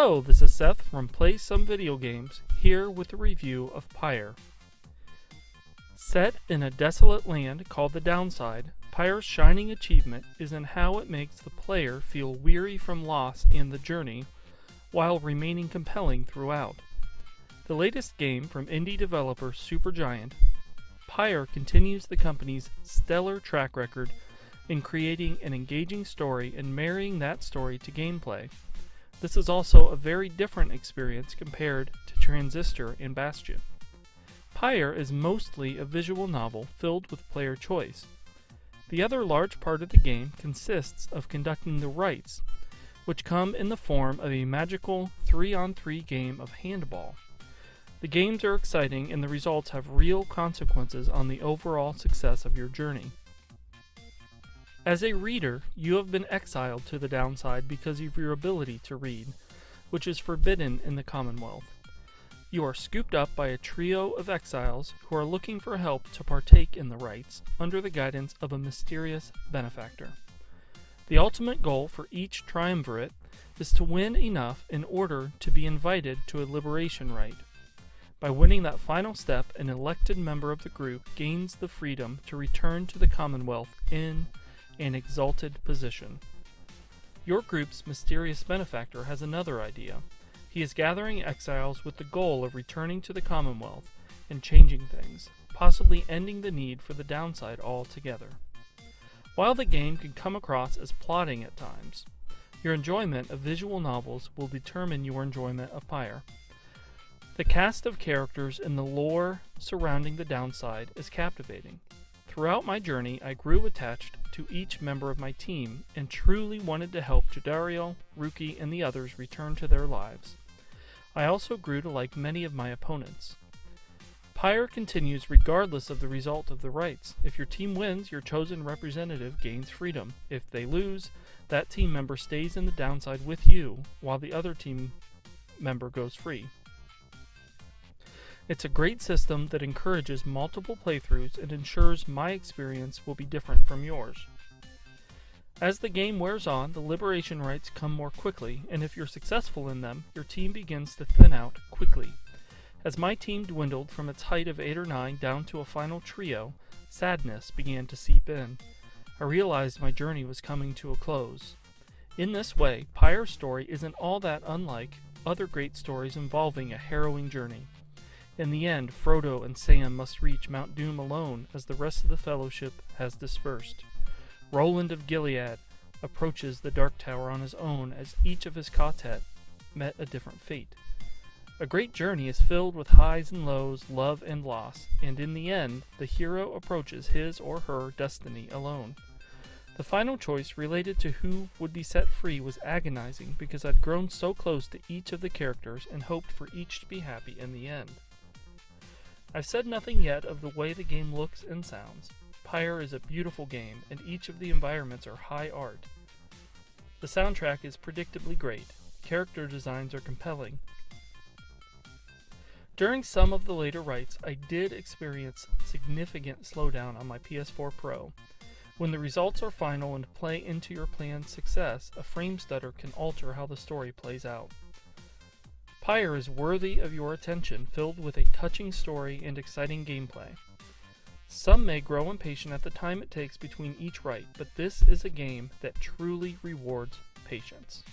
Hello, this is Seth from Play Some Video Games, here with a review of Pyre. Set in a desolate land called the Downside, Pyre's shining achievement is in how it makes the player feel weary from loss and the journey, while remaining compelling throughout. The latest game from indie developer Supergiant, Pyre continues the company's stellar track record in creating an engaging story and marrying that story to gameplay. This is also a very different experience compared to Transistor and Bastion. Pyre is mostly a visual novel filled with player choice. The other large part of the game consists of conducting the rites, which come in the form of a magical 3-on-3 game of handball. The games are exciting and the results have real consequences on the overall success of your journey. As a reader, you have been exiled to the Downside because of your ability to read, which is forbidden in the Commonwealth. You are scooped up by a trio of exiles who are looking for help to partake in the rites under the guidance of a mysterious benefactor. The ultimate goal for each triumvirate is to win enough in order to be invited to a liberation rite. By winning that final step, an elected member of the group gains the freedom to return to the Commonwealth in an exalted position. Your group's mysterious benefactor has another idea. He is gathering exiles with the goal of returning to the Commonwealth and changing things, possibly ending the need for the Downside altogether. While the game can come across as plotting at times, your enjoyment of visual novels will determine your enjoyment of Pyre. The cast of characters and the lore surrounding the Downside is captivating. Throughout my journey, I grew attached to each member of my team and truly wanted to help Jadariel, Ruki, and the others return to their lives. I also grew to like many of my opponents. Pyre continues regardless of the result of the rites. If your team wins, your chosen representative gains freedom. If they lose, that team member stays in the Downside with you, while the other team member goes free. It's a great system that encourages multiple playthroughs and ensures my experience will be different from yours. As the game wears on, the liberation rites come more quickly, and if you're successful in them, your team begins to thin out quickly. As my team dwindled from its height of 8 or 9 down to a final trio, sadness began to seep in. I realized my journey was coming to a close. In this way, Pyre's story isn't all that unlike other great stories involving a harrowing journey. In the end, Frodo and Sam must reach Mount Doom alone as the rest of the Fellowship has dispersed. Roland of Gilead approaches the Dark Tower on his own as each of his quartet met a different fate. A great journey is filled with highs and lows, love and loss, and in the end, the hero approaches his or her destiny alone. The final choice related to who would be set free was agonizing because I'd grown so close to each of the characters and hoped for each to be happy in the end. I've said nothing yet of the way the game looks and sounds. Pyre is a beautiful game, and each of the environments are high art. The soundtrack is predictably great. Character designs are compelling. During some of the later rites, I did experience significant slowdown on my PS4 Pro. When the results are final and play into your planned success, a frame stutter can alter how the story plays out. Pyre is worthy of your attention, filled with a touching story and exciting gameplay. Some may grow impatient at the time it takes between each rite, but this is a game that truly rewards patience.